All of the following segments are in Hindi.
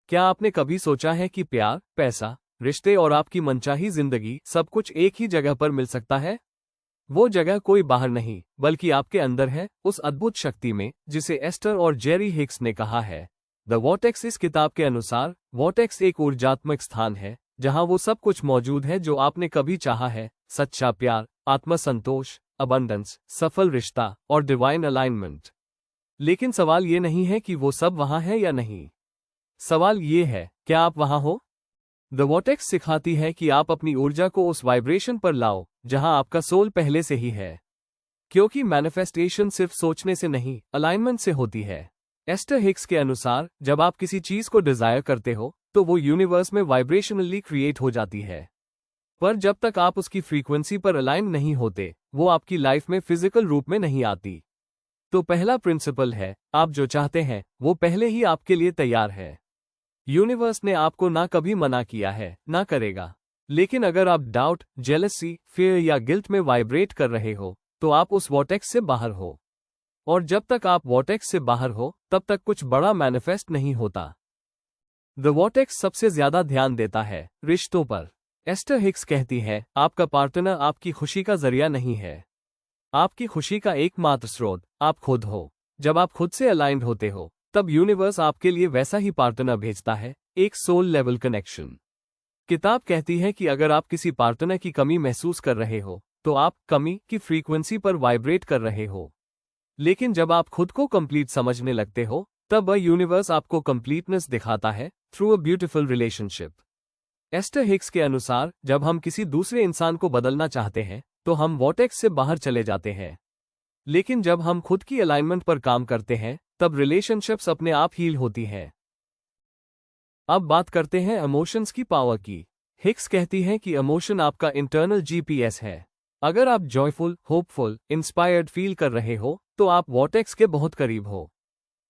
क्या आपने कभी सोचा है कि प्यार, पैसा, रिश्ते और आपकी मनचाही जिंदगी सब कुछ एक ही जगह पर मिल सकता है? वो जगह कोई बाहर नहीं, बल्कि आपके अंदर है, उस अद्भुत शक्ति में, जिसे एस्टर और जेरी हिक्स ने कहा है द वॉर्टेक्स। इस किताब के अनुसार वॉर्टेक्स एक ऊर्जात्मक स्थान है, जहां वो सब कुछ मौजूद है जो आपने कभी चाहा है: सच्चा प्यार, आत्मसंतोष, अबंडेंस, सफल रिश्ता और डिवाइन अलाइनमेंट। लेकिन सवाल ये नहीं है कि वो सब वहां है या नहीं। सवाल ये है, क्या आप वहां हो? द वॉर्टेक्स सिखाती है कि आप अपनी ऊर्जा को उस वाइब्रेशन पर लाओ जहां आपका सोल पहले से ही है, क्योंकि मैनिफेस्टेशन सिर्फ सोचने से नहीं, अलाइनमेंट से होती है। एस्टर हिक्स के अनुसार जब आप किसी चीज को डिजायर करते हो तो वो यूनिवर्स में वाइब्रेशनली क्रिएट हो जाती है, पर जब तक आप उसकी फ्रीक्वेंसी पर अलाइन नहीं होते, वो आपकी लाइफ में फिजिकल रूप में नहीं आती। तो पहला प्रिंसिपल है, आप जो चाहते हैं वो पहले ही आपके लिए तैयार है। यूनिवर्स ने आपको ना कभी मना किया है, ना करेगा। लेकिन अगर आप डाउट, जेलसी, फियर या गिल्ट में वाइब्रेट कर रहे हो, तो आप उस वॉर्टेक्स से बाहर हो। और जब तक आप वॉर्टेक्स से बाहर हो, तब तक कुछ बड़ा मैनिफेस्ट नहीं होता। द वॉर्टेक्स सबसे ज्यादा ध्यान देता है रिश्तों पर। एस्टर हिक्स कहती है, आपका पार्टनर आपकी खुशी का जरिया नहीं है। आपकी खुशी का एकमात्र स्रोत आप खुद हो। जब आप खुद से अलाइंड होते हो, तब यूनिवर्स आपके लिए वैसा ही पार्टनर भेजता है, एक सोल लेवल कनेक्शन। किताब कहती है कि अगर आप किसी पार्टनर की कमी महसूस कर रहे हो, तो आप कमी की फ्रीक्वेंसी पर वाइब्रेट कर रहे हो। लेकिन जब आप खुद को कंप्लीट समझने लगते हो, तब वह यूनिवर्स आपको कंप्लीटनेस दिखाता है through a beautiful relationship. Esther Hicks के अनुसार जब हम किसी दूसरे इंसान को बदलना चाहते हैं, तो हम वॉर्टेक्स से बाहर चले जाते हैं। लेकिन जब हम खुद की अलाइनमेंट पर काम करते हैं, तब रिलेशनशिप्स अपने आप हील होती हैं। अब बात करते हैं इमोशंस की पावर की। हिक्स कहती हैं कि इमोशन आपका इंटरनल जीपीएस है। अगर आप जॉयफुल, होपफुल, इंस्पायर्ड फील कर रहे हो, तो आप वॉर्टेक्स के बहुत करीब हो।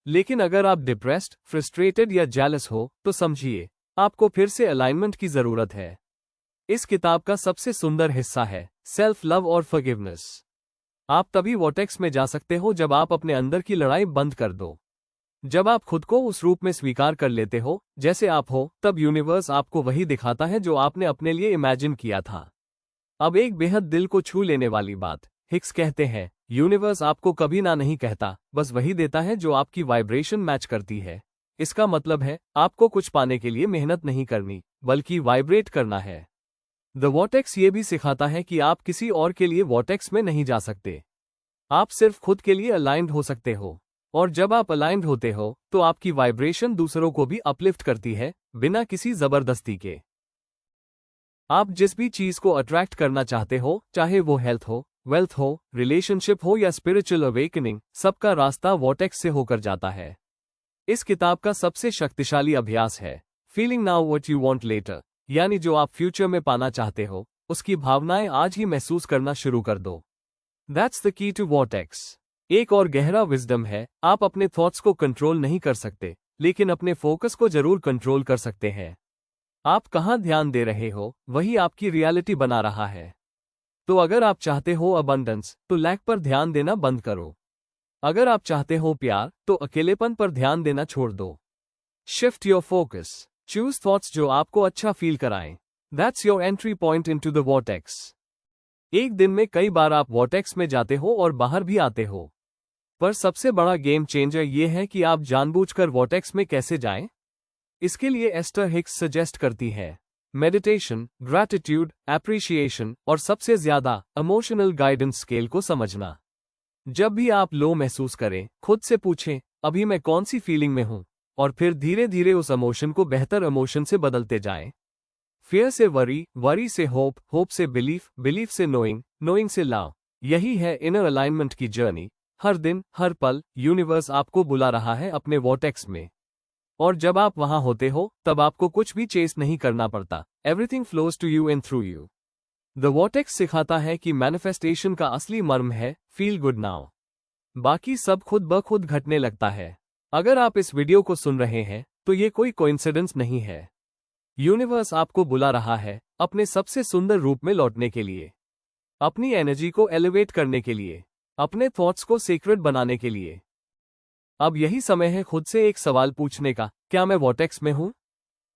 लेकिन अगर आप डिप्रेस्ड, फ्रस्ट्रेटेड या जेलस हो, तो समझिए, आपको फिर से अलाइनमेंट की जरूरत है। इस किताब का सबसे सुंदर हिस्सा है सेल्फ लव और फॉरगिवनेस। आप तभी वॉर्टेक्स में जा सकते हो जब आप अपने अंदर की लड़ाई बंद कर दो। जब आप खुद को उस रूप में स्वीकार कर लेते हो जैसे आप हो, तब यूनिवर्स आपको वही दिखाता है जो आपने अपने लिए इमेजिन किया था। अब एक बेहद दिल को छू लेने वाली बात। हिक्स कहते हैं, यूनिवर्स आपको कभी ना नहीं कहता, बस वही देता है जो आपकी वाइब्रेशन मैच करती है। इसका मतलब है, आपको कुछ पाने के लिए मेहनत नहीं करनी, बल्कि वाइब्रेट करना है। द वॉर्टेक्स ये भी सिखाता है कि आप किसी और के लिए वॉर्टेक्स में नहीं जा सकते। आप सिर्फ खुद के लिए अलाइंड हो सकते हो। और जब आप अलाइंड होते हो, तो आपकी वाइब्रेशन दूसरों को भी अपलिफ्ट करती है, बिना किसी जबरदस्ती के। आप जिस भी चीज को अट्रैक्ट करना चाहते हो, चाहे वो हेल्थ हो, वेल्थ हो, रिलेशनशिप हो या स्पिरिचुअल अवेकनिंग, सबका रास्ता वॉर्टेक्स से होकर जाता है। इस किताब का सबसे शक्तिशाली अभ्यास है feeling now what you want later, यानी जो आप फ्यूचर में पाना चाहते हो, उसकी भावनाएं आज ही महसूस करना शुरू कर दो। That's the key to vortex. एक और गहरा विजडम है, आप अपने थॉट्स को कंट्रोल नहीं कर सकते, लेकिन अपने फोकस को जरूर कंट्रोल कर सकते हैं। आप कहां ध्यान दे रहे हो, वही आपकी रियलिटी बना रहा है। तो अगर आप चाहते हो अबंडेंस, तो लैक पर ध्यान देना बंद करो। अगर आप चाहते हो प्यार, तो अकेलेपन पर ध्यान देना छोड़ दो। Shift your focus. Choose thoughts जो आपको अच्छा फील कराएं। That's your entry point into the vortex. एक दिन में कई बार आप वॉर्टेक्स में जाते हो और बाहर भी आते हो, पर सबसे बड़ा गेम चेंजर ये है कि आप जानबूझकर वॉर्टेक्स में कैसे जाएं। इसके लिए एस्टर हिक्स सजेस्ट करती है मेडिटेशन, ग्रैटिट्यूड, एप्रिशिएशन और सबसे ज्यादा इमोशनल गाइडेंस स्केल को समझना। जब भी आप लो महसूस करें, खुद से पूछें, अभी मैं कौन सी फीलिंग में हूं, और फिर धीरे धीरे उस इमोशन को बेहतर इमोशन से बदलते जाएं। फियर से वरी, वरी से होप, होप से बिलीफ, बिलीफ से नोइंग, नोइंग से लव। यही है इनर अलाइनमेंट की जर्नी। हर दिन, हर पल, यूनिवर्स आपको बुला रहा है अपने वॉर्टेक्स में। और जब आप वहां होते हो, तब आपको कुछ भी चेस नहीं करना पड़ता। Everything flows to you and through you. The vortex सिखाता है कि मैनिफेस्टेशन का असली मर्म है फील गुड नाउ। बाकी सब खुद ब खुद घटने लगता है। अगर आप इस वीडियो को सुन रहे हैं, तो ये कोई कोइंसिडेंस नहीं है। यूनिवर्स आपको बुला रहा है अपने सबसे सुंदर रूप में लौटने के लिए, अपनी एनर्जी को एलिवेट करने के लिए, अपने थॉट्स को सीक्रेट बनाने के लिए। अब यही समय है खुद से एक सवाल पूछने का, क्या मैं वॉर्टेक्स में हूं?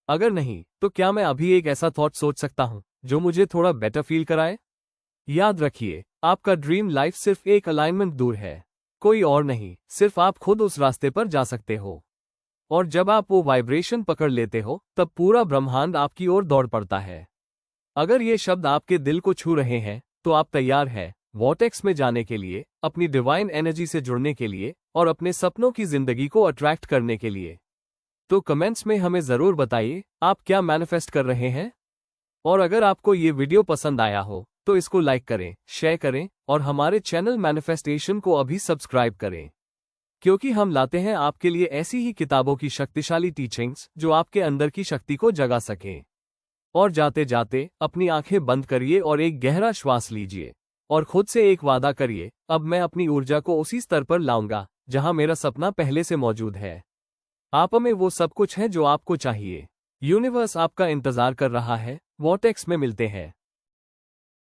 अगर नहीं, तो क्या मैं अभी एक ऐसा थॉट सोच सकता हूँ जो मुझे थोड़ा बेटर फील कराए? याद रखिए, आपका ड्रीम लाइफ सिर्फ एक अलाइनमेंट दूर है, कोई और नहीं, सिर्फ आप खुद उस रास्ते पर जा सकते हो। और जब आप वो वाइब्रेशन पकड़ लेते हो, तब पूरा ब्रह्मांड आपकी ओर दौड़ पड़ता है। अगर ये शब्द आपके दिल को छू रहे हैं, तो आप तैयार हैं वॉर्टेक्स में जाने के लिए, अपनी डिवाइन एनर्जी से जुड़ने के लिए और अपने सपनों की जिंदगी को अट्रैक्ट करने के लिए। तो कमेंट्स में हमें जरूर बताइए आप क्या मैनिफेस्ट कर रहे हैं। और अगर आपको ये वीडियो पसंद आया हो तो इसको लाइक करें, शेयर करें और हमारे चैनल मैनिफेस्टेशन को अभी सब्सक्राइब करें, क्योंकि हम लाते हैं आपके लिए ऐसी ही किताबों की शक्तिशाली टीचिंग्स जो आपके अंदर की शक्ति को जगा सकें। और जाते जाते अपनी आंखें बंद करिए और एक गहरा श्वास लीजिए और खुद से एक वादा करिए, अब मैं अपनी ऊर्जा को उसी स्तर पर लाऊंगा जहां मेरा सपना पहले से मौजूद है। आप में वो सब कुछ है जो आपको चाहिए। यूनिवर्स आपका इंतजार कर रहा है। वॉर्टेक्स में मिलते हैं।